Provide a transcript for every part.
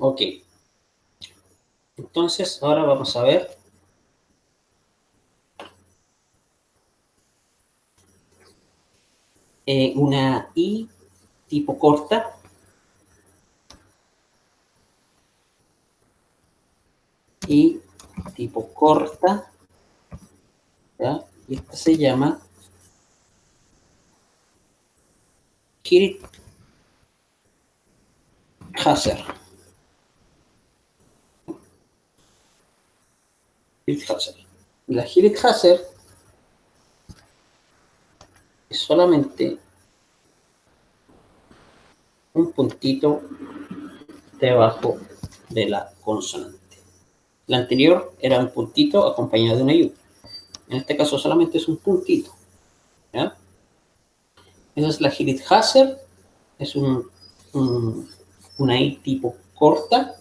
Ok. Entonces, ahora vamos a ver una I tipo corta. I tipo corta. ¿Ya? Y esta se llama Kirchhasser. Kirchhasser. La Kirchhasser es solamente un puntito debajo de la consonante. La anterior era un puntito acompañado de una I. En este caso solamente es un puntito. ¿Ya? Esa es la Kirchhasser. Es una I tipo corta.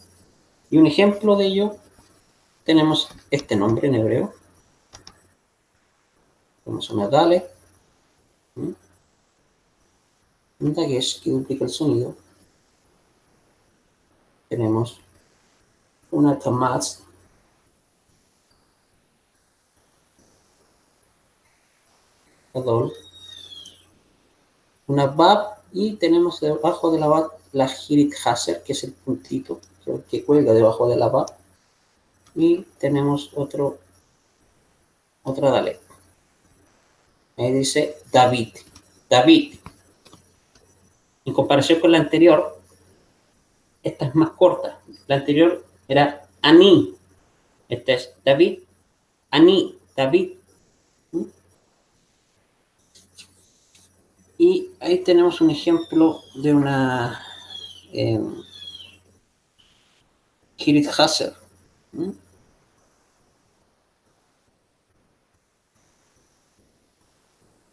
Y un ejemplo de ello tenemos este nombre en hebreo. Tenemos una Dale. Un Dagesh que duplica el sonido. Tenemos una Tamaz. Adol. Una Bab. Y tenemos debajo de la Bab la Kirchhasser, que es el puntito que cuelga debajo de la Bab. Y tenemos otra Dale. Ahí dice David. David. En comparación con la anterior, esta es más corta. La anterior era Ani. Esta es David. Ani. David. Y ahí tenemos un ejemplo de una Kirchhasser.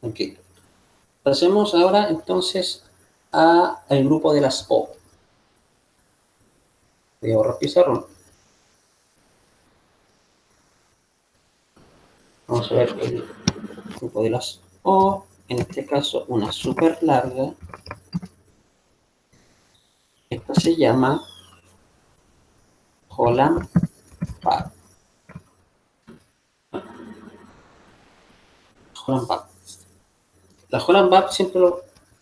Ok. Pasemos ahora entonces al grupo de las O. Voy a borrar pizarrón. Vamos a ver el grupo de las O. En este caso, una súper larga. Esta se llama Holland Park. Holland Park. La Holland Park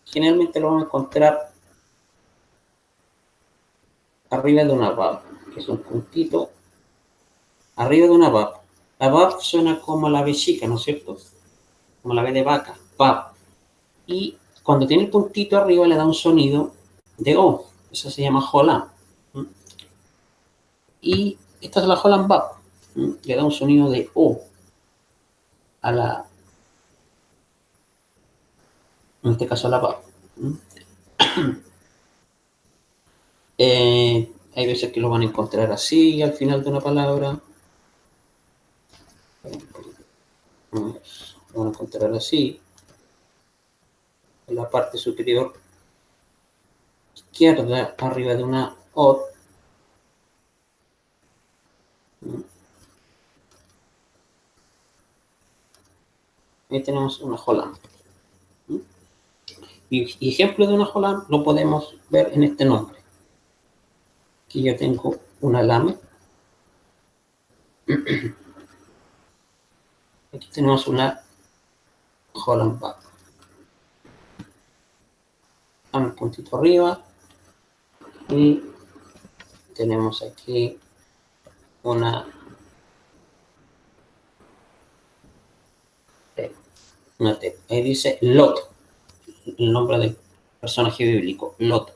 generalmente lo vamos a encontrar arriba de una Bab, que es un puntito arriba de una Bab. La Bab suena como la B chica, ¿no es cierto? Como la B de vaca, Bab. Y cuando tiene el puntito arriba le da un sonido de O. Eso se llama Holland. Y esta es la Holland Bab. Le da un sonido de O a la, en este caso a la Bab. Hay veces que lo van a encontrar así al final de una palabra. Lo van a encontrar así. En la parte superior izquierda, arriba de una O. Ahí tenemos una Holland. Y ejemplo de una Holland lo podemos ver en este nombre. Aquí yo tengo una lame. Aquí tenemos una Holland Bab. Dame un puntito arriba. Y tenemos aquí una T. Una T. Ahí dice Lot. El nombre del personaje bíblico. Lot.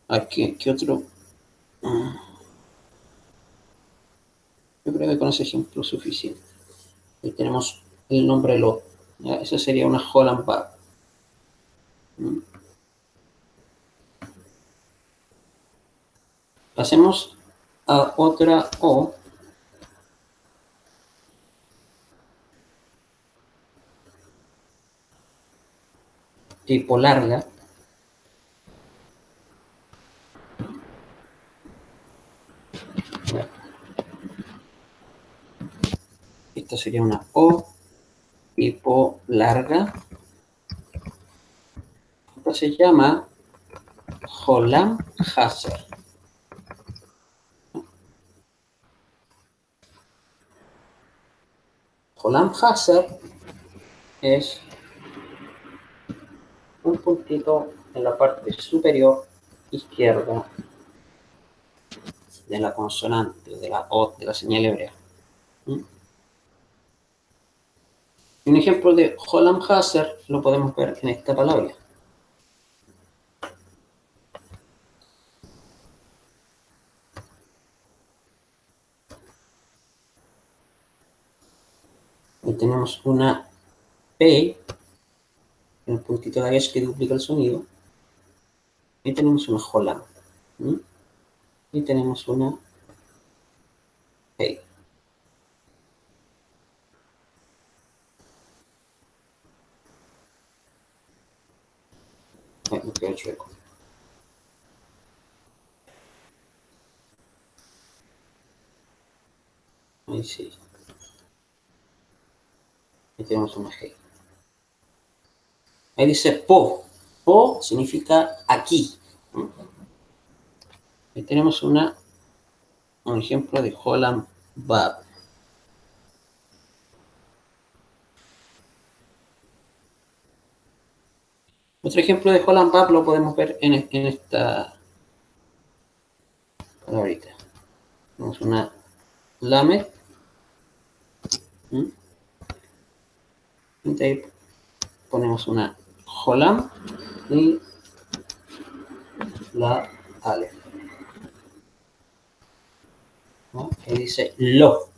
Aquí, ¿qué otro? Yo creo que con ese ejemplo es suficiente. Ahí tenemos el nombre Lot. ¿Ya? Esa sería una Holland Bab. Pasemos a otra O. Tipo larga. Esta sería una O tipo larga. Esta se llama Holland-Hasser. Holland-Hasser es un puntito en la parte superior izquierda de la consonante, de la O, de la señal hebrea. Un ejemplo de Holland-Hasser lo podemos ver en esta palabra. Y tenemos una P, el puntito de H que duplica el sonido. Y tenemos una Holland. Y tenemos una P. Bueno, quedó chueco. Ahí sí. Ahí tenemos una G. Ahí dice po. Po significa aquí. Ahí tenemos un ejemplo de Holland Bab. Otro ejemplo de Holland Bab lo podemos ver en esta palabrita. Tenemos una Lamed. Y ahí ponemos una Holland y la Ale. ¿No? Ahí dice lo.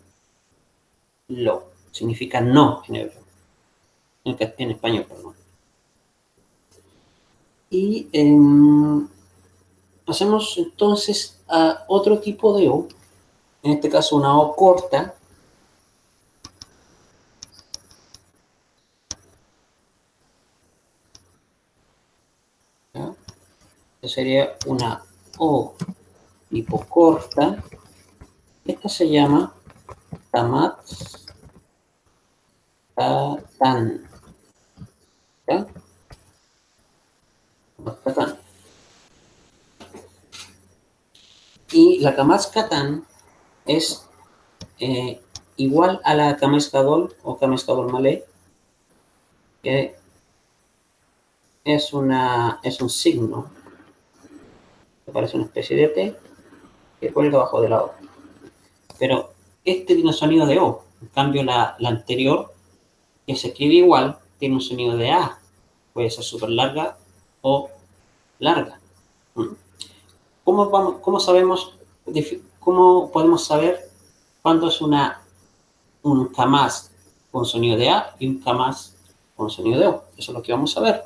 Lo. Significa no en hebreo. En español, perdón. Y pasemos entonces a otro tipo de O. En este caso una O corta. ¿Ya? Que sería una O tipo corta. Esta se llama Tamat Katan. ¿Ya? Katan. Y la Kamatz Katan es igual a la Kametz Gadol o Kametz Gadol Malé, que es un signo que parece una especie de T que cuelga abajo de la O. Pero este tiene un sonido de O. En cambio, la anterior, que se escribe igual, tiene un sonido de A. Puede ser súper larga o larga. ¿Cómo sabemos, cómo podemos saber cuándo es un Kamaz con sonido de A y un Kamaz con sonido de O? Eso es lo que vamos a ver.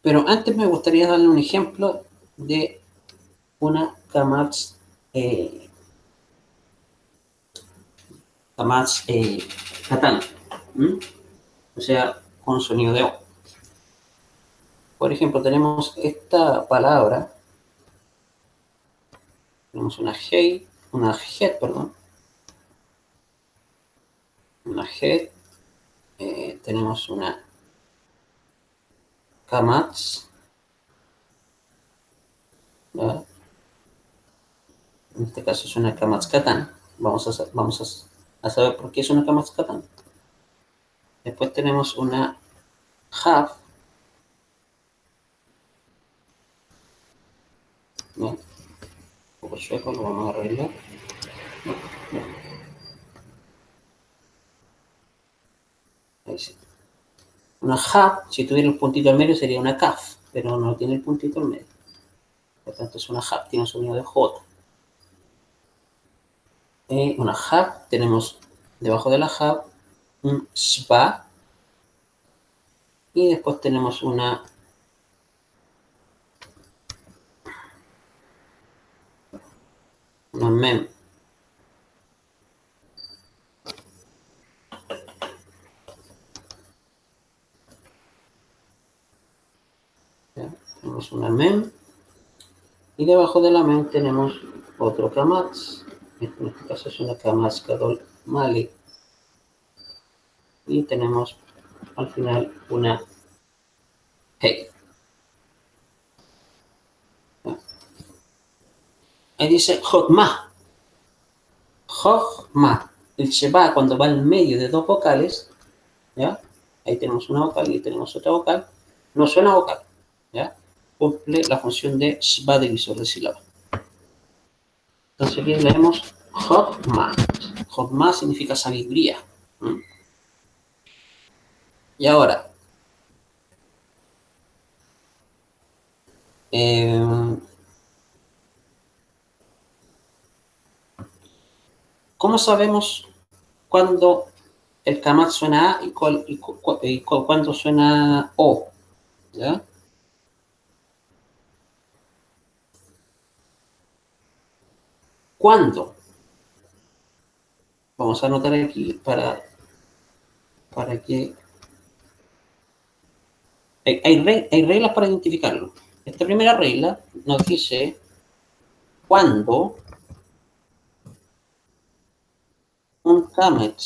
Pero antes me gustaría darle un ejemplo de una Kamaz Katan, o sea, con sonido de O. Por ejemplo, tenemos esta palabra, tenemos una G, perdón, una G, tenemos una Kamatz, ¿verdad? En este caso es una Kamatz Katan. Vamos a saber por qué es una Kamatz Katan. Después tenemos una Haf, ¿no? Un poco chueco, lo vamos a arreglar. Ahí sí. Una Haf, si tuviera el puntito al medio, sería una Kaf, pero no tiene el puntito al medio. Por tanto, es una Haf, tiene un sonido de J. Una Haf, tenemos debajo de la Haf un Shba, y después tenemos una Mem. ¿Ya? Tenemos una Mem, y debajo de la Mem tenemos otro Kamatz, En este caso es una Kamatz Gadol Male. Y tenemos al final una Hey. Ahí dice Jotma. Jotma. El Sheba, cuando va en medio de dos vocales, ¿ya? Ahí tenemos una vocal y ahí tenemos otra vocal. No suena vocal, ¿ya? Cumple la función de Sheba, divisor de sílaba. Entonces aquí leemos Jotma. Jotma significa sabiduría. ¿Mm? Y ahora, ¿cómo sabemos cuándo el Kamat suena A y cuándo suena O? ¿Ya? ¿Cuándo? Vamos a anotar aquí para que... Hay reglas para identificarlo. Esta primera regla nos dice cuándo un Kamet,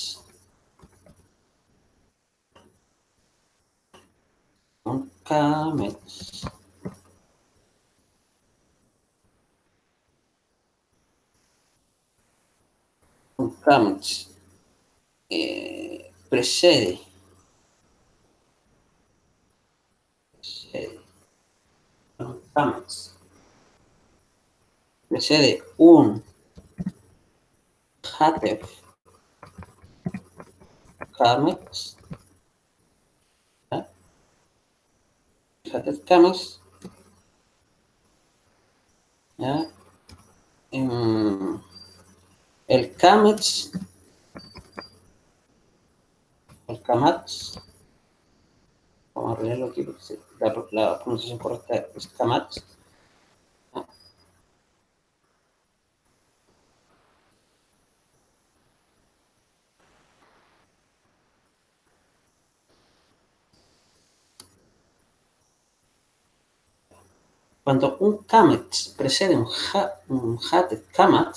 un Kamet un Kamet precede un Kamet precede un Hatef Kamet, ¿ya? Hatef Kamet, ¿ya? El Kamet, el Kamat, vamos a leerlo aquí porque la pronunciación correcta es Kamat. Cuando un Kamet precede un Hatef Kamat,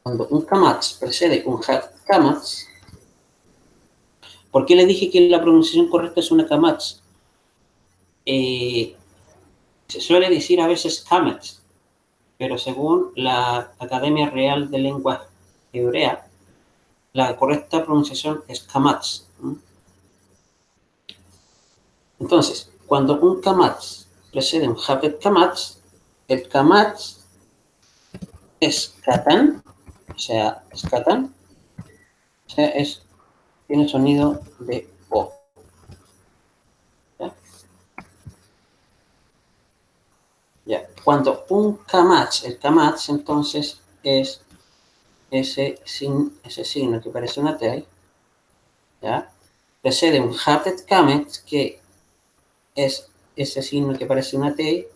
cuando un Kamat precede un Hatef Kamat, ¿por qué le dije que la pronunciación correcta es una Kamat? Se suele decir a veces Kamet, pero según la Academia Real de Lengua Hebrea, la correcta pronunciación es Kamatz. Entonces, cuando un Kamatz precede un Hafet Kamatz, el Kamatz es Katan, o sea, tiene sonido de O. ¿Ya? ¿Ya? Cuando un Kamatz, el Kamatz entonces es ese signo que parece una T, ¿ya? Precede un Hafet Kamet, que es ese signo que parece una T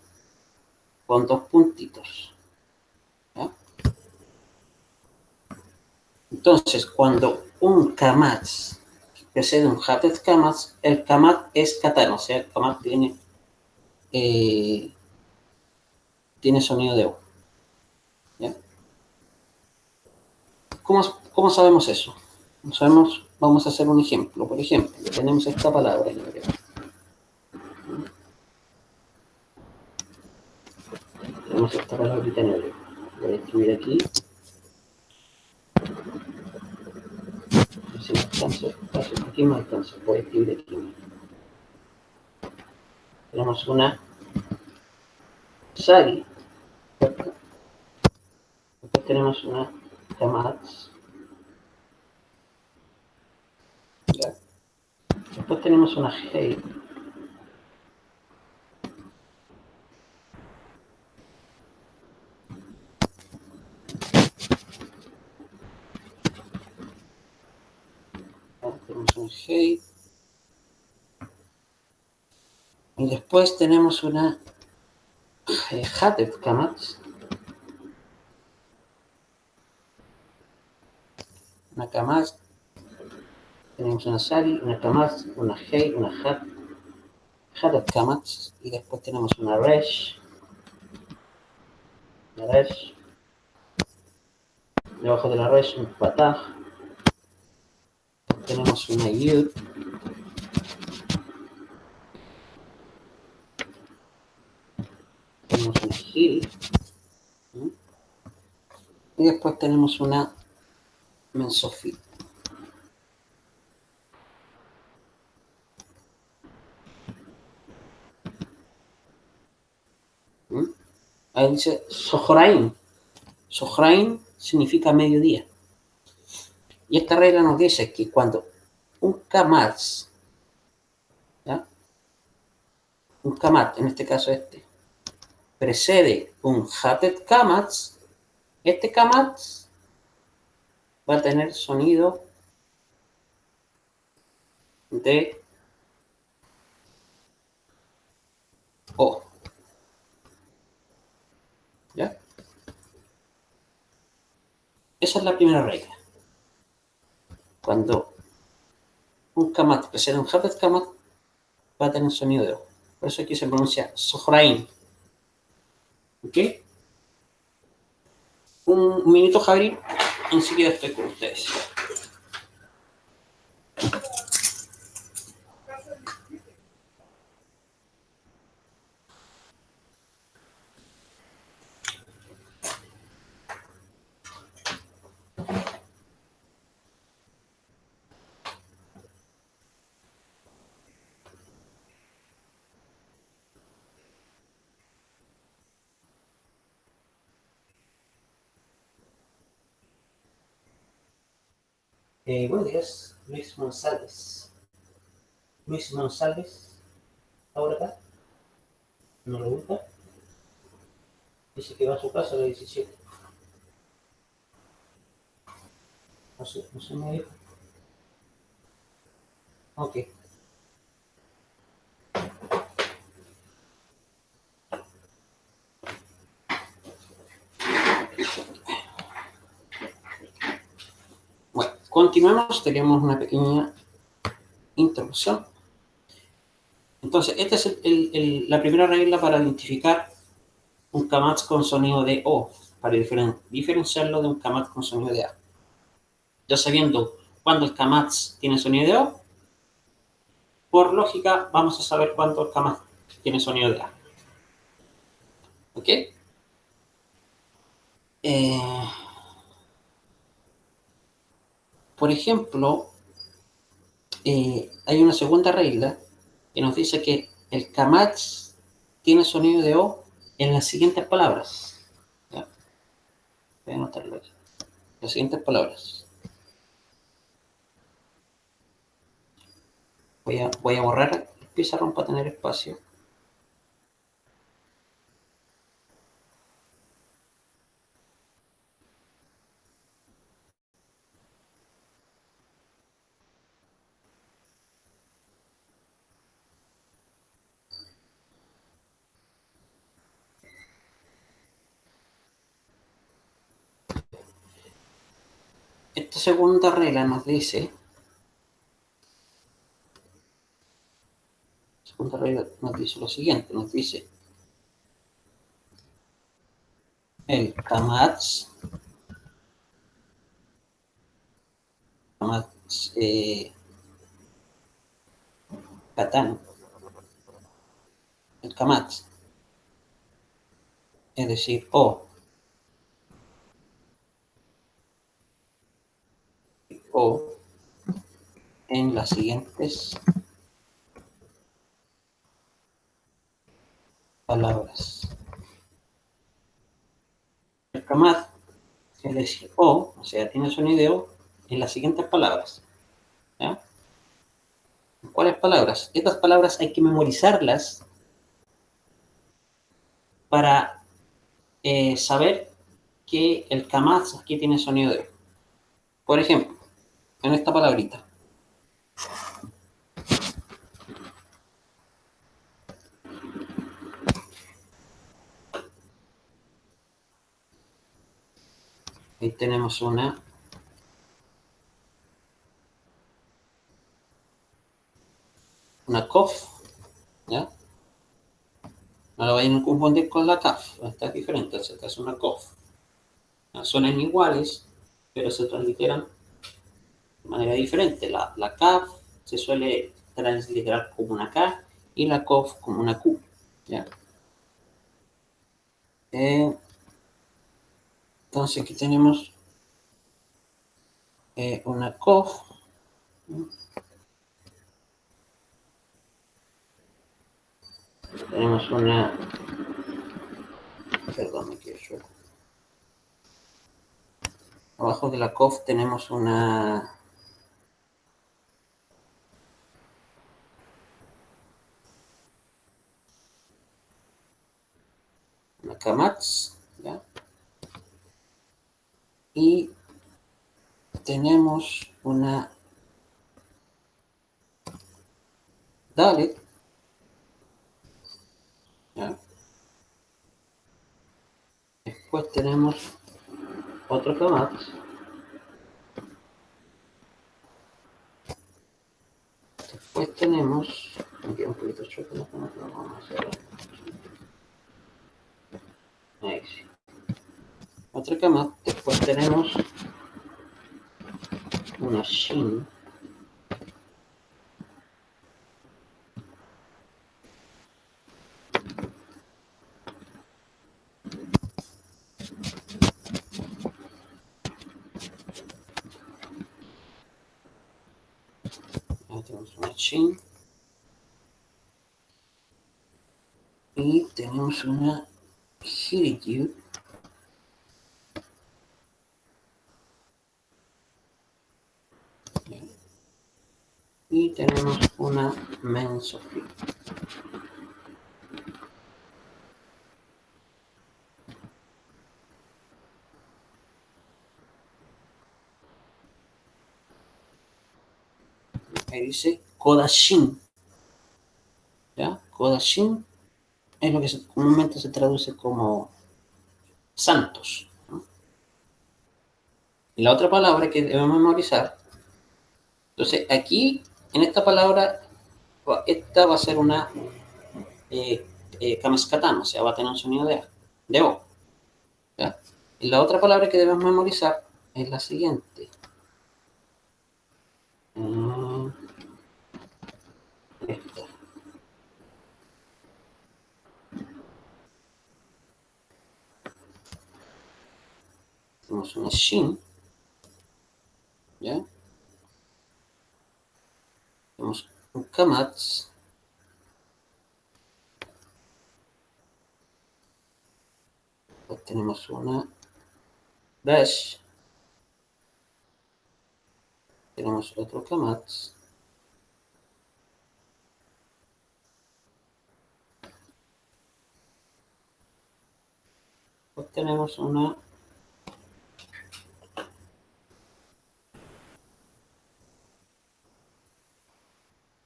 con dos puntitos. ¿Ya? Entonces, cuando un Kamatz precede un Hafet Kamatz, el Kamat es Katan, o sea, el Kamat eh, tiene sonido de O. ¿Ya? ¿Cómo sabemos eso? Sabemos, vamos a hacer un ejemplo. Por ejemplo, tenemos esta palabra. Tenemos esta palabra en hebreo. Voy a escribir aquí. Si me alcanza, aquí me alcanza. Voy a escribir aquí. Tenemos una Sari. Después tenemos una Kamatz. ¿Ya? Después tenemos una Hey. Tenemos un Hey. Y después tenemos una Hatef Kamatz. Una Kamatz. Tenemos una Sari, una Kamatz, una Hey, una Hatef Kamatz. Y después tenemos una Resh. resh. Debajo de la resh un patah. Tenemos una yud. Tenemos una gil. Y después tenemos una mensofit. Ahí dice Sohraim. Sohraim significa mediodía. Y esta regla nos dice que cuando un kamatz, ¿ya? Un kamat, en este caso precede un hatet kamatz, este kamatz va a tener sonido de O. ¿Ya? Esa es la primera regla. Cuando un kamat precede un hatet kamat, va a tener sonido de O. Por eso aquí se pronuncia Sohraim. ¿Ok? Un minuto, Javier. Enseguida estoy con ustedes. Buenos días, Luis González. Luis González, ahora acá, no lo gusta. Dice que va a su casa a las 17. No sé, me dijo. Ok. Bueno, continuamos. Tenemos una pequeña introducción. Entonces, esta es la primera regla para identificar un kamatz con sonido de O, para diferenciarlo de un kamatz con sonido de A. Ya sabiendo cuándo el kamatz tiene sonido de O, por lógica vamos a saber cuándo el kamatz tiene sonido de A. ¿Ok? Por ejemplo, hay una segunda regla que nos dice que el kamatz tiene sonido de O en las siguientes palabras. ¿Ya? Voy a anotarlo aquí. Las siguientes palabras. Voy a borrar el pizarrón para tener espacio. Esta segunda regla nos dice lo siguiente, nos dice el kamatz katán, el kamatz, es decir, O en las siguientes palabras. El kamatz, es decir, o sea, tiene sonido de O en las siguientes palabras. ¿Ya? ¿Cuáles palabras? Estas palabras hay que memorizarlas para saber que el kamatz aquí tiene sonido de O. Por ejemplo, en esta palabrita. Ahí tenemos una kof, ¿ya? No lo vayan a confundir con la CAF. Esta es diferente. Esta es una COF. Suenan iguales, pero se transliteran de manera diferente. La CAF se suele transliterar como una K y la COF como una Q. ¿Ya? Entonces aquí tenemos una COF. Tenemos una... Perdón, me quiero... Abajo de la COF tenemos una... una CAMATS, ¿ya? Y tenemos una DALET, ¿ya? Después tenemos otro CAMATS. Después tenemos... Aquí un poquito choque, no vamos a hacer. Ahí sí. Otra CAMATS. Después tenemos una SHIN. Ahí tenemos una SHIN. Y tenemos una Hiritu. Y tenemos una Mensofit. Ahí dice Kodashin. ¿Ya? Kodashin es lo que comúnmente se traduce como santos, ¿no? Y la otra palabra que debemos memorizar, entonces aquí, en esta palabra, esta va a ser una Kamaskatán, o sea, va a tener un sonido de O. ¿Ya? Y la otra palabra que debemos memorizar es la siguiente. Esta. Tenemos una Shin, ¿ya? Tenemos un Kamats. Pues tenemos una Dash. Tenemos otro Kamats. Pues tenemos una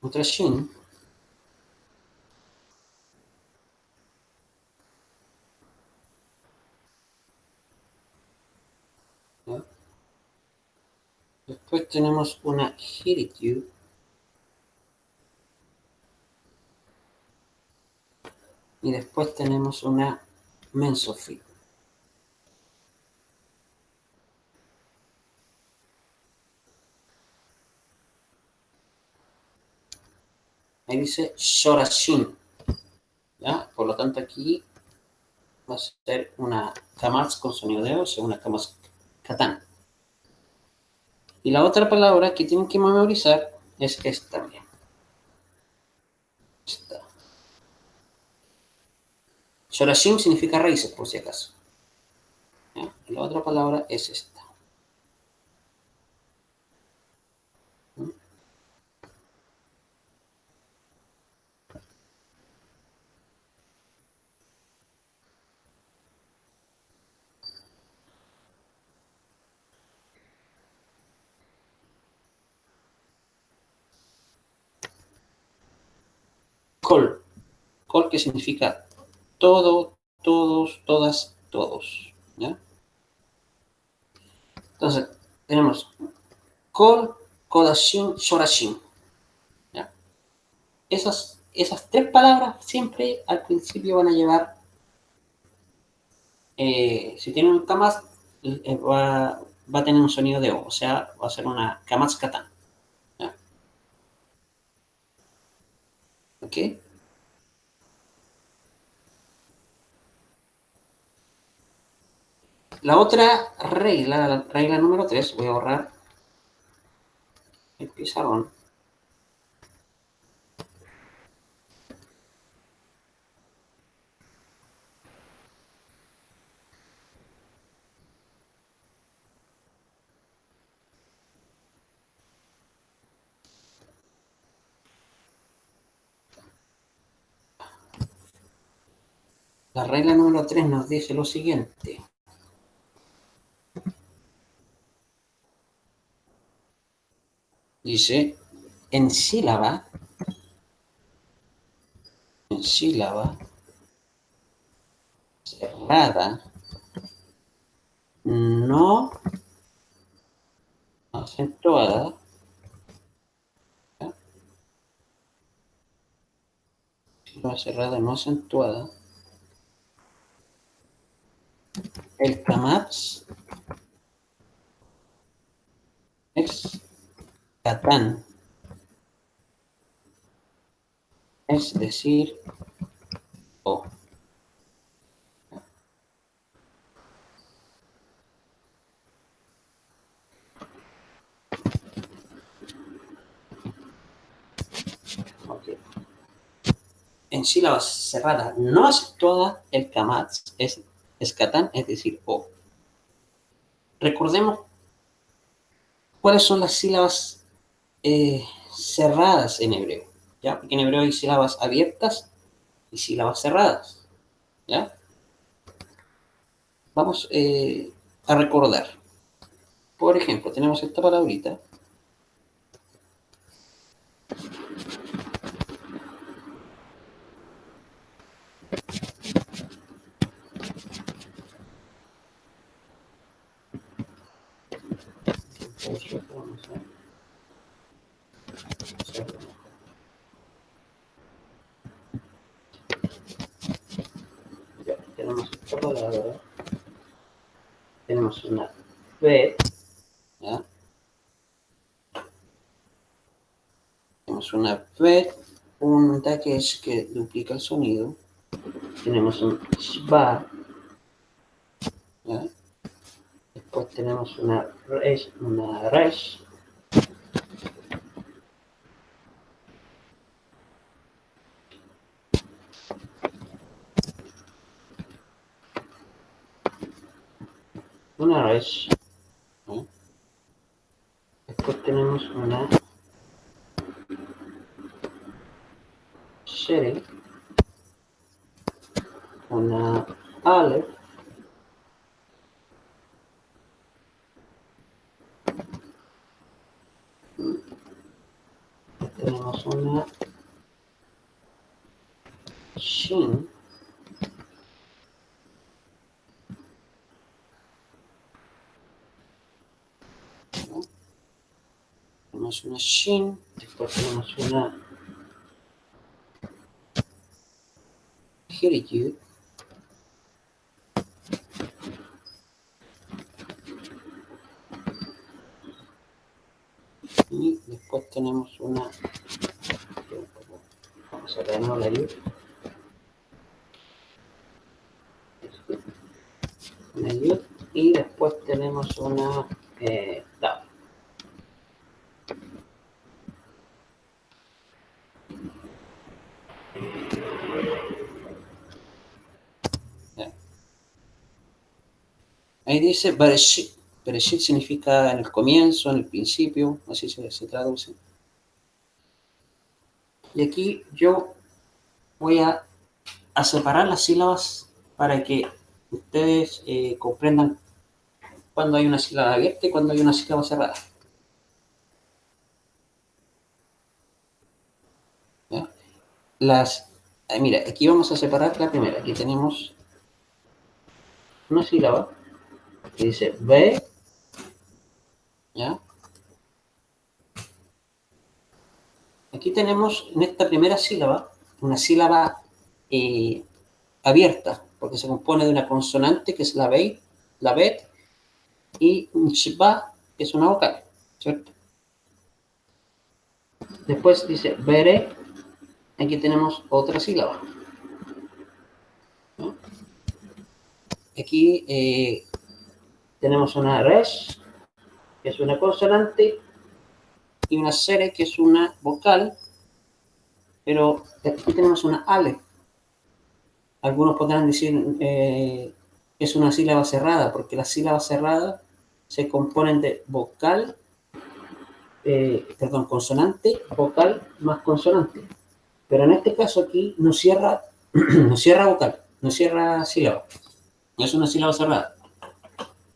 otra Shin. ¿Ya? Después tenemos una Hiritu. Y después tenemos una Mensofit. Ahí dice Shorashin, ¿ya? Por lo tanto aquí va a ser una Kamats con sonido de O, o sea, una Kamats Katán. Y la otra palabra que tienen que memorizar es esta también. Esta. Shorashim significa raíces, por si acaso. ¿Ya? Y la otra palabra es esta. ¿Mm? Kol. Kol que significa todo, todos, todas, todos. ¿Ya? Entonces, tenemos Kol, Kodashim, Shorashim. ¿Ya? Esas esas tres palabras siempre al principio van a llevar, si tienen un kamaz, va a tener un sonido de O, o sea, va a ser una kamaz katan. ¿Ok? La otra regla, la regla número 3, voy a borrar el pizarrón. La regla número 3 nos dice lo siguiente. Dice, en sílaba cerrada, no acentuada, ¿ya? Sílaba cerrada, no acentuada, el kamaz es katán, es decir, O. Okay. En sílabas cerradas no acentuadas, el kamaz es katán, es decir, O. Recordemos cuáles son las sílabas cerradas en hebreo, ¿ya? Porque en hebreo hay sílabas abiertas y sílabas cerradas, ¿ya? Vamos a recordar. Por ejemplo, tenemos esta palabrita. Ya, tenemos esta palabra. Tenemos una B, ¿ya? Tenemos una B, un dakesh que duplica el sonido. Tenemos un shba, ¿ya? Después tenemos una resh. Una resh, ¿ya? Después tenemos una shere, una aleph, tenemos una shin, ¿no? Tenemos una shin, después tenemos una hiriyut, y después tenemos una, vamos a ver la yud, y después tenemos una tab. Ahí dice Bereshit. Bereshit significa en el comienzo, en el principio, así se traduce. Y aquí yo voy a separar las sílabas para que ustedes comprendan cuando hay una sílaba abierta y cuando hay una sílaba cerrada. ¿Ya? Mira, aquí vamos a separar la primera. Aquí tenemos una sílaba que dice B, ¿ya? Aquí tenemos en esta primera sílaba una sílaba abierta, porque se compone de una consonante, que es la bet, y un shba, que es una vocal, ¿cierto? Después dice bere, aquí tenemos otra sílaba, ¿no? Aquí tenemos una resh, que es una consonante, y una sere, que es una vocal, pero aquí tenemos una ale. Algunos podrán decir es una sílaba cerrada, porque las sílabas cerradas se componen de vocal, consonante, vocal más consonante. Pero en este caso aquí no cierra, no cierra vocal, no cierra sílaba. No es una sílaba cerrada,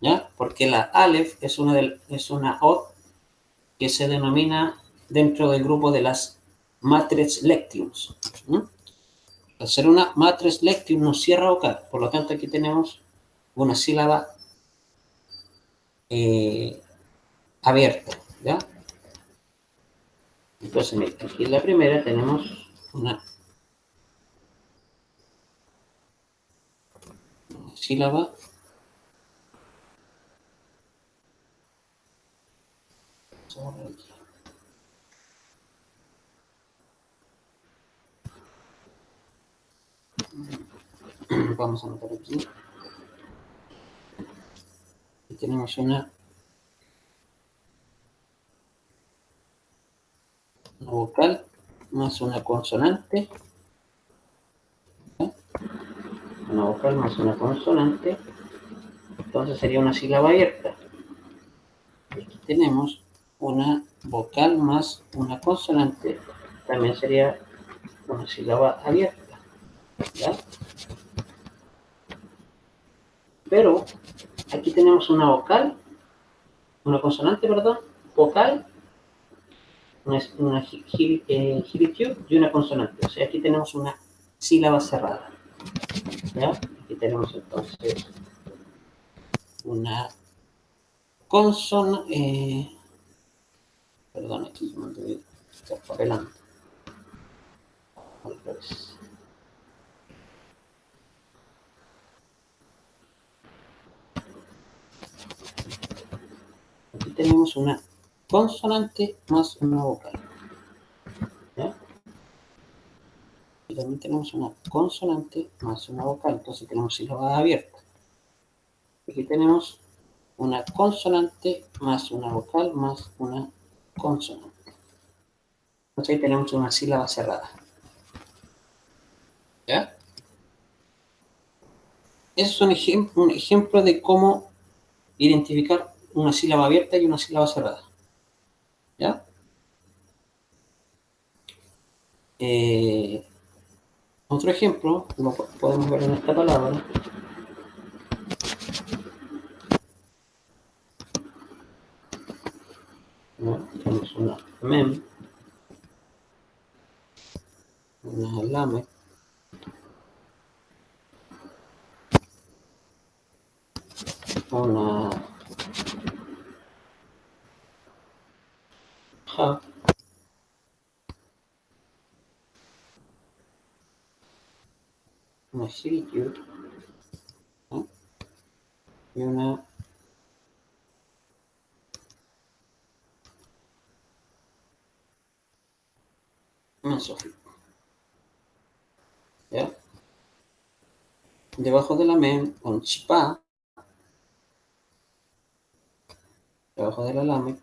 ¿ya? Porque la alef es una ot que se denomina dentro del grupo de las matres lectiums. Al ser una matres lectium no cierra vocal, por lo tanto aquí tenemos una sílaba abierta, ¿ya? Entonces, aquí en la primera tenemos una sílaba vamos a anotar aquí. Y tenemos una vocal más una consonante, ¿ya? Una vocal más una consonante, entonces sería una sílaba abierta. Y aquí tenemos una vocal más una consonante, también sería una sílaba abierta, ¿ya? Pero aquí tenemos una vocal, una consonante, perdón, vocal, una giritiu y una consonante. O sea, aquí tenemos una sílaba cerrada, ¿ya? Aquí tenemos entonces una consonante, perdón, aquí me estoy papelando. Aquí tenemos una consonante más una vocal, ¿ya? Y también tenemos una consonante más una vocal, entonces tenemos sílaba abierta. Aquí tenemos una consonante más una vocal más una consonante. Entonces ahí tenemos una sílaba cerrada, ¿ya? Ese es un ejemplo de cómo identificar una sílaba abierta y una sílaba cerrada, ¿ya? Otro ejemplo, lo podemos ver en esta palabra. ¿No? Tenemos una mem, una lame, una ja, una shirikyur, ¿no? Y una mesofit, ¿ya? Debajo de la mem, un chipa, debajo de la lame,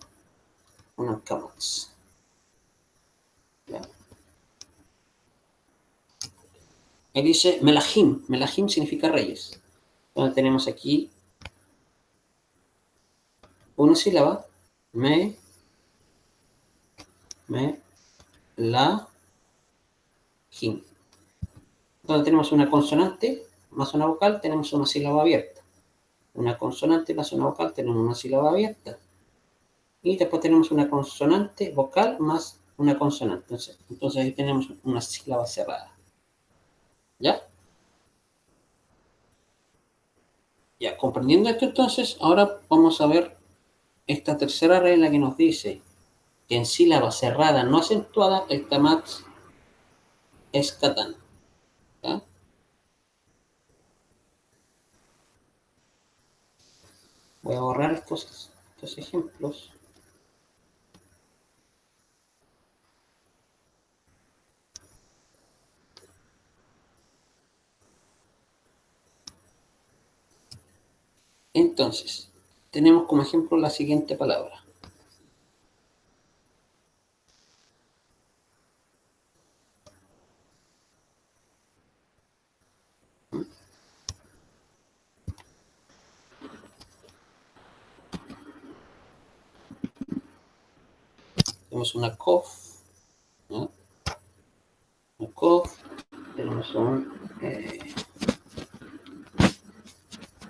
una kamats, ¿ya? Él dice melahim, melahim significa reyes. Entonces tenemos aquí una sílaba, la, him. Entonces tenemos una consonante más una vocal, tenemos una sílaba abierta. Una consonante más una vocal, tenemos una sílaba abierta. Y después tenemos una consonante vocal más una consonante. Entonces ahí tenemos una sílaba cerrada. ¿Ya? Ya, comprendiendo esto entonces, ahora vamos a ver esta tercera regla que nos dice que en sílaba cerrada no acentuada el tamatz escatan. ¿Ya? Voy a borrar estos ejemplos. Entonces, tenemos como ejemplo la siguiente palabra. Tenemos una cof, ¿no? Una cof, tenemos un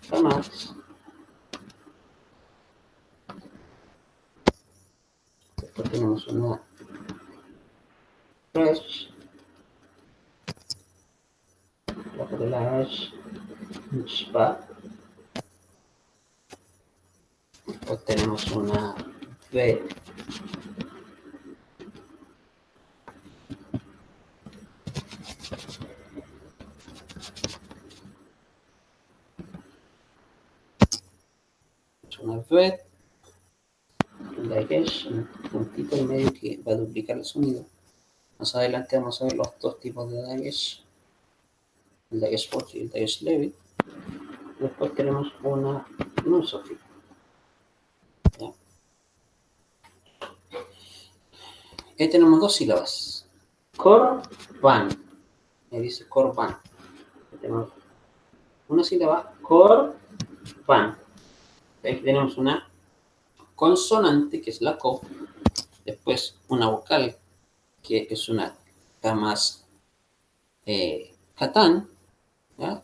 Xamax, después tenemos una Resh, bajo de la Resh, un Shpa, después tenemos una V, una V, un Dagesh, un puntito en medio que va a duplicar el sonido. Más adelante vamos a ver los dos tipos de Dagesh, el Dagesh Forte y el Dagesh Levy. Después tenemos una Nusofit. ¿Ya? Ahí tenemos dos sílabas. Korban. Me dice Korban. Tenemos una sílaba, Korban. Aquí tenemos una consonante, que es la Ko. Después una vocal, que es una Kamas Katán. ¿Ya?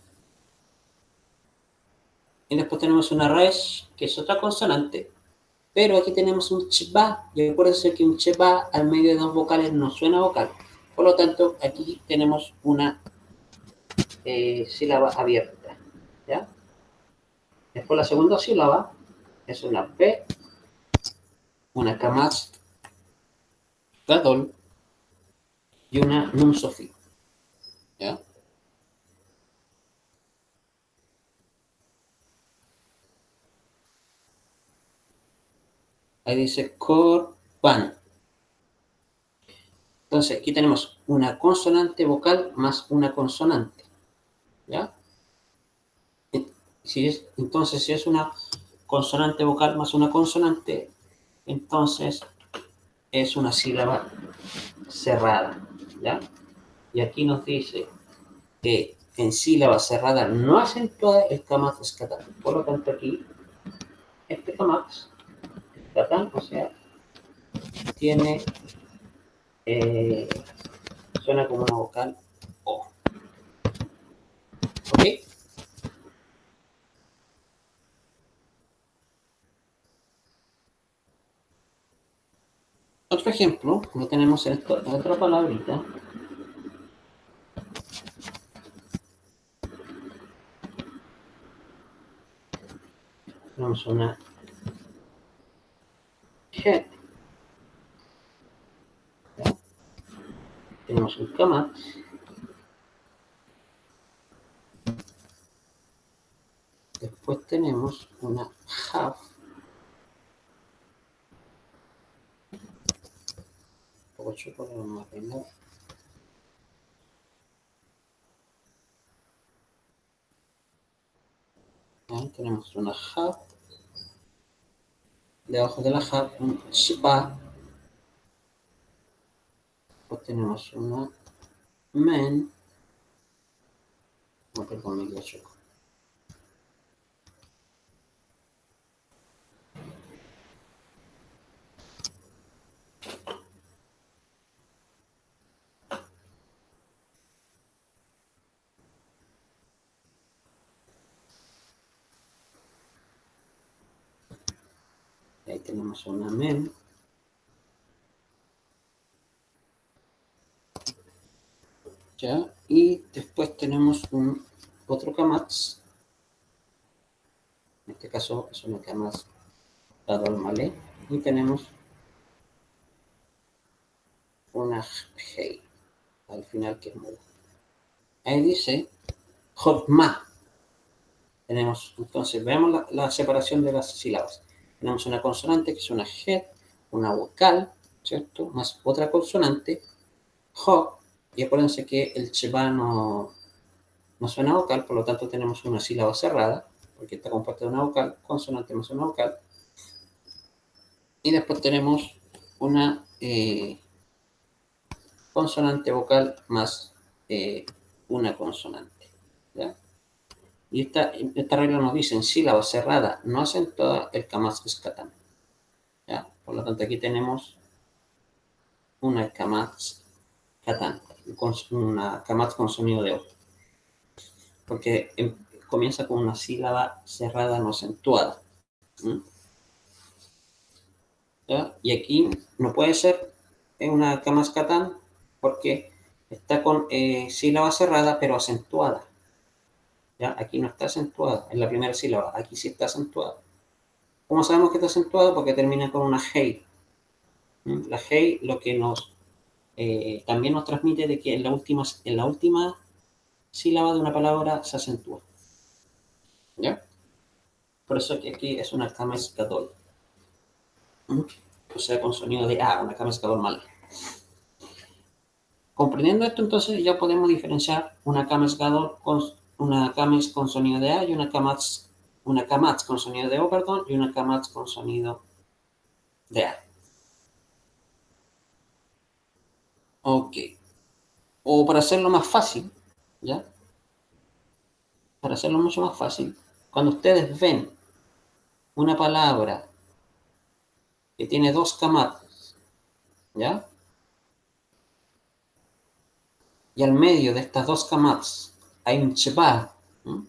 Y después tenemos una Resh, que es otra consonante. Pero aquí tenemos un chba, y acuérdense que un chba al medio de dos vocales no suena vocal. Por lo tanto, aquí tenemos una sílaba abierta. ¿Ya? Después la segunda sílaba es una P, una Kamas Gadol y una Nun Sofi. ¿Ya? Ahí dice Korban. Entonces, aquí tenemos una consonante vocal más una consonante. ¿Ya? Entonces, si es una consonante vocal más una consonante, entonces es una sílaba cerrada. ¿Ya? Y aquí nos dice que en sílaba cerrada no acentuada el kamax escatán. Por lo tanto, aquí este kamax escatán, o sea, tiene, suena como una vocal O. ¿Ok? Otro ejemplo lo tenemos en otra palabrita. Tenemos una head. ¿Ya? Tenemos un kamax. Después tenemos una half. Un poco chupo, lo vamos a peinar. Tenemos una half. Debajo de la half, un shba. Después tenemos una men. No, perdón, me equivoco. Ahí tenemos una men. ¿Ya? Y después tenemos otro kamax. En este caso es una kamax dado al malé. Y tenemos una hey. al final que es muda. Ahí dice Hotma. Tenemos, entonces, veamos la separación de las sílabas. Tenemos una consonante que es una G, una vocal, ¿cierto? Más otra consonante, Hot, y acuérdense que el cheba no suena vocal, por lo tanto tenemos una sílaba cerrada, porque está compuesta de una vocal, consonante más una vocal. Y después tenemos una consonante vocal más una consonante. ¿Ya? Y esta regla nos dice en sílaba cerrada no acentuada el kamatz escatán. ¿Ya? Por lo tanto, aquí tenemos una kamatz katán, una kamatz con sonido de O. Porque comienza con una sílaba cerrada no acentuada. ¿Ya? Y aquí no puede ser una kamatz katán porque está con sílaba cerrada pero acentuada. ¿Ya? Aquí no está acentuada en la primera sílaba, aquí sí está acentuada. ¿Cómo sabemos que está acentuada? Porque termina con una hey. La hey lo que también nos transmite de que en la última sílaba de una palabra se acentúa. ¿Ya? Por eso que aquí es una kames gadol. O sea, con sonido de A, una kames gadol mal. Comprendiendo esto, entonces ya podemos diferenciar una kames gadol con una kames con sonido de A y una kamatz con sonido de O, perdón, y una kamatz con sonido de A. Ok. O para hacerlo más fácil, ¿ya? Para hacerlo mucho más fácil, cuando ustedes ven una palabra que tiene dos kamatz, ¿ya? Y al medio de estas dos kamatz hay un cheba, ¿no?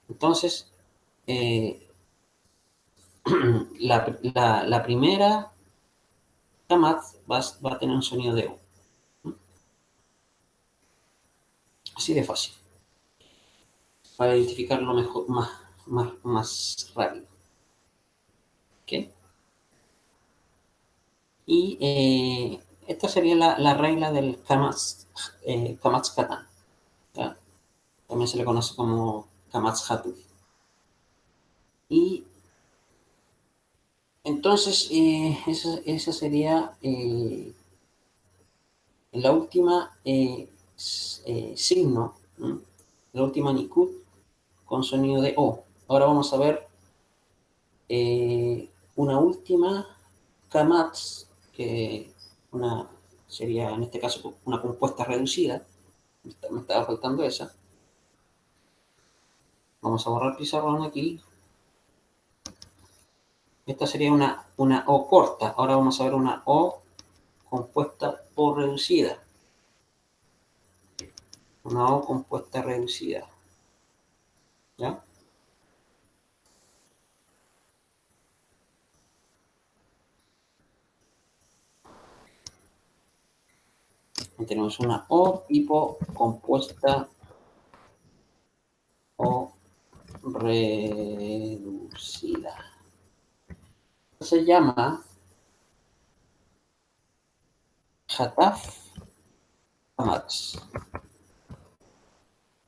Entonces, eh, la primera kamatz va a tener un sonido de O. ¿No? Así de fácil. Para identificarlo mejor, más rápido. ¿Okay? Y esta sería la regla del kamatz katan. ¿Ya? También se le conoce como kamatz hatu. Y entonces, esa sería la última signo, ¿no? La última nikud con sonido de O. Ahora vamos a ver una última kamatz, que sería en este caso una compuesta reducida. Me estaba faltando esa. Vamos a borrar pizarrón aquí. Esta sería una O corta. Ahora vamos a ver una O compuesta por reducida. Una O compuesta reducida. ¿Ya? Y tenemos una O tipo compuesta o reducida. Se llama Hataf Kamatz.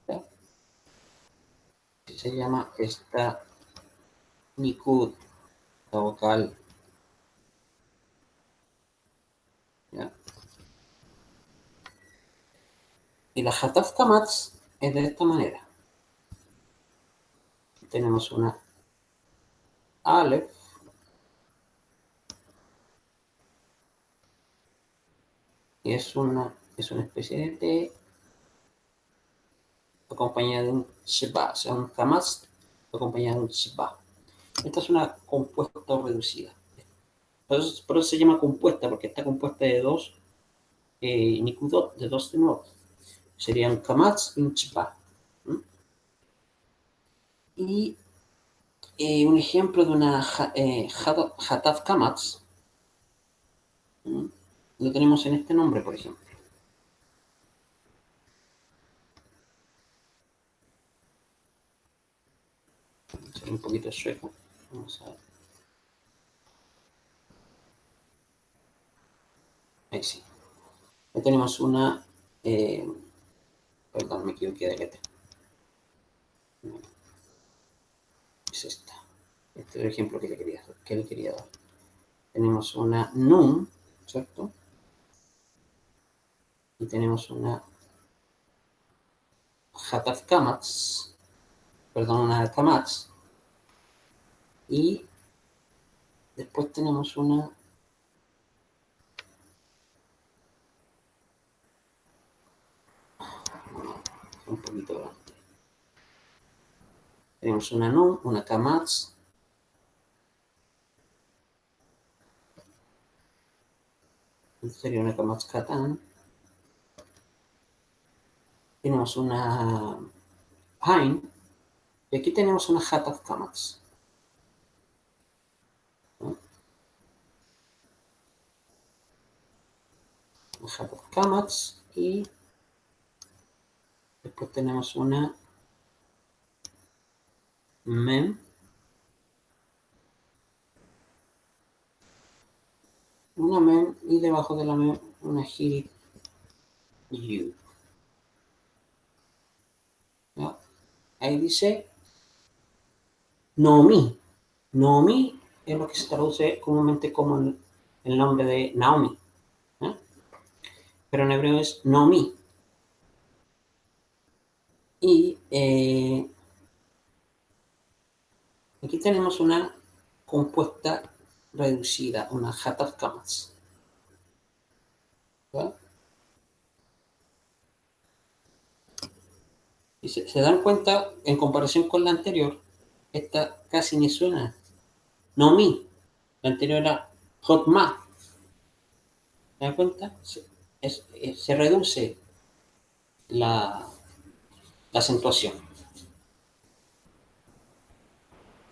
¿Ya? Se llama esta Nikud, la vocal. ¿Ya? Y la Hataf Kamatz es de esta manera. Tenemos una Aleph, que es una especie de T acompañada de un Sheba, o sea, un Kamatz acompañada de un Sheba. Esta es una compuesta reducida. Por eso se llama compuesta, porque está compuesta de dos Nikudot, de dos tenot. Serían Kamatz y un Sheba. Y un ejemplo de una Hataf Kamatz lo tenemos en este nombre, por ejemplo. Sería un poquito sueco. Vamos a ver. Ahí sí. Ahí tenemos una Perdón, me equivoqué de letra. Es esta. Este es el ejemplo que le quería dar. Tenemos una num, ¿cierto? Y tenemos una hataf kamats, perdón, una kamats. Y después tenemos una un poquito grande. Tenemos una num, una kamats. Sería una kamats katan. Tenemos una pine. Y aquí tenemos una hataf kamats. ¿No? Una hataf kamats. Y después tenemos una mem. Una mem y debajo de la mem una hit you. ¿No? Ahí dice Nomi. Nomi es lo que se traduce comúnmente como el nombre de Naomi. ¿Eh? Pero en hebreo es Nomi. Y aquí tenemos una compuesta reducida, una hataf kamats. ¿Verdad? Y se dan cuenta, en comparación con la anterior, esta casi ni suena. Nomi. La anterior era Hotma. ¿Se dan cuenta? Se reduce la acentuación.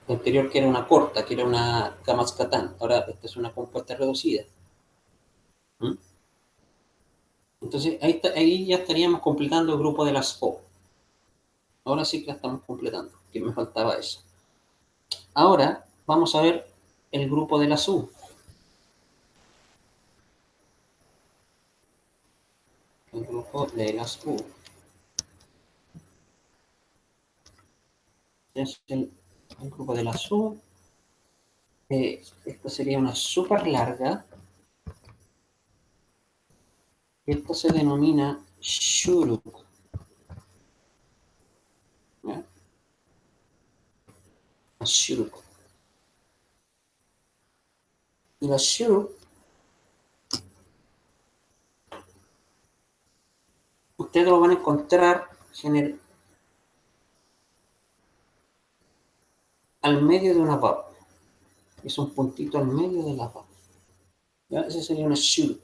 La anterior que era una corta, que era una Kamatskatán. Ahora esta es una compuesta reducida. ¿Mm? Entonces ahí ya estaríamos completando el grupo de las O. Ahora sí que la estamos completando, que me faltaba eso. Ahora vamos a ver el grupo de las U. El grupo de las U. Es el grupo de las U. Esta sería una súper larga. Esto se denomina shuruk. ¿Ya? Shuruk. Y la shuruk, ustedes lo van a encontrar al medio de una vav. Es un puntito al medio de la vav. ¿Ya? Esa sería una shuruk.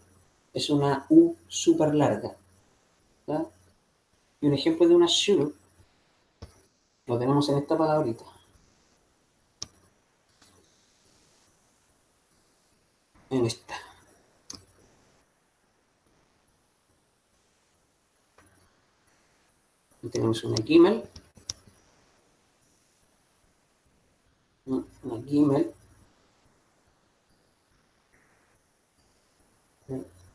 Es una U súper larga. ¿Ya? Y un ejemplo de una shuruk lo tenemos en esta palabrita. En esta. Y tenemos una gimel. Una gimel.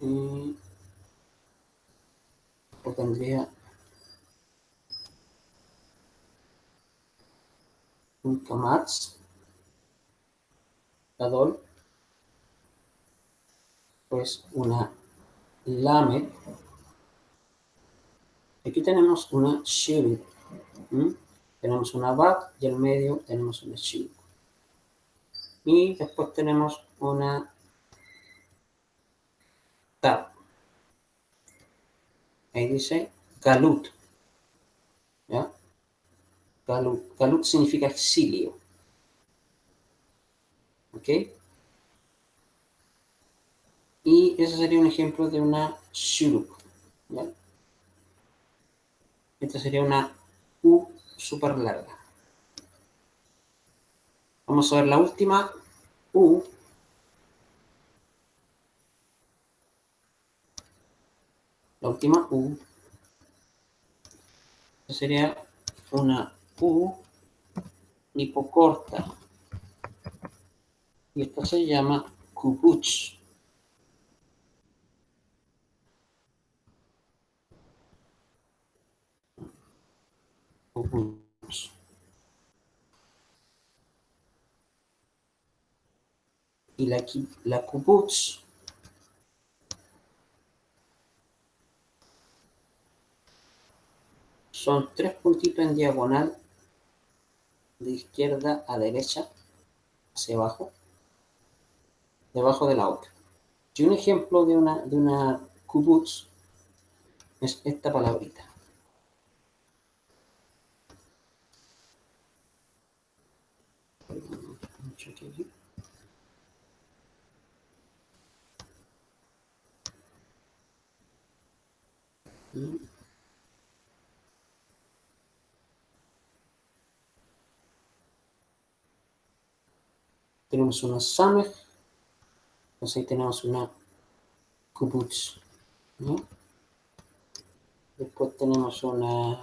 Y o tendría un kamatz. Gadol. Pues una lamed. Aquí tenemos una shuruk. Tenemos una vav y al medio tenemos una shuruk. Y después tenemos una tab. Ahí dice galut. ¿Ya? Galut. Galut significa exilio. ¿Ok? Y ese sería un ejemplo de una shuruk. ¿Ya? Esta sería una U súper larga. Vamos a ver la última U. La última U. Esta sería una U hipocorta. Y esta se llama kubuch. kibbutz. Y la kibbutz son 3 puntitos en diagonal de izquierda a derecha, hacia abajo, debajo de la otra. Y un ejemplo de una kibbutz es esta palabrita. Tenemos una samech, entonces ahí tenemos una kibbutz, ¿no? Después tenemos una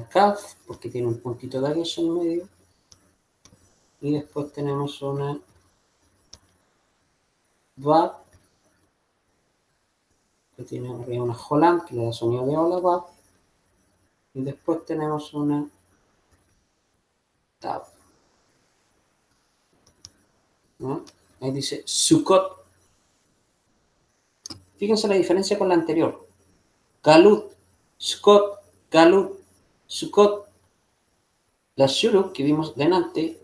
kaf, porque tiene un puntito de aguja en medio. Y después tenemos una vav, que tiene arriba una jolam, que le da sonido de ola, vav. Y después tenemos una tab, ¿no? Ahí dice Sukkot. Fíjense la diferencia con la anterior. Galut, Sukkot, Galut, Sukkot. La Shuruk que vimos delante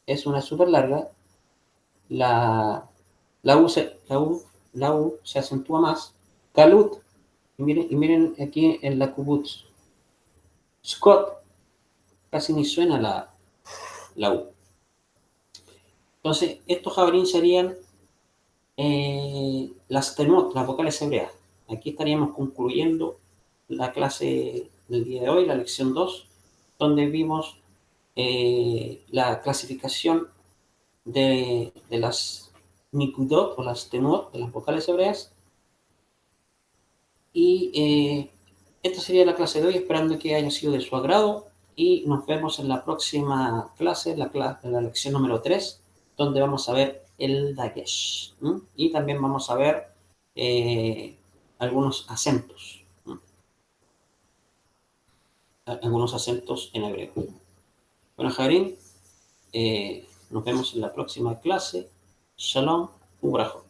es una súper larga. La U se acentúa más. Galut. Y miren aquí en la kibbutz. Sukkot. Casi ni suena la U. Entonces, estos jabalín serían las tenot, las vocales hebreas. Aquí estaríamos concluyendo la clase del día de hoy, la lección 2, donde vimos la clasificación de las nikudot o las tenot, de las vocales hebreas. Y esta sería la clase de hoy, esperando que haya sido de su agrado. Y nos vemos en la próxima clase, en la lección número 3, donde vamos a ver el dagesh. Y también vamos a ver algunos acentos. Algunos acentos en hebreo. Bueno, Jarín, nos vemos en la próxima clase. Shalom, ubrachot.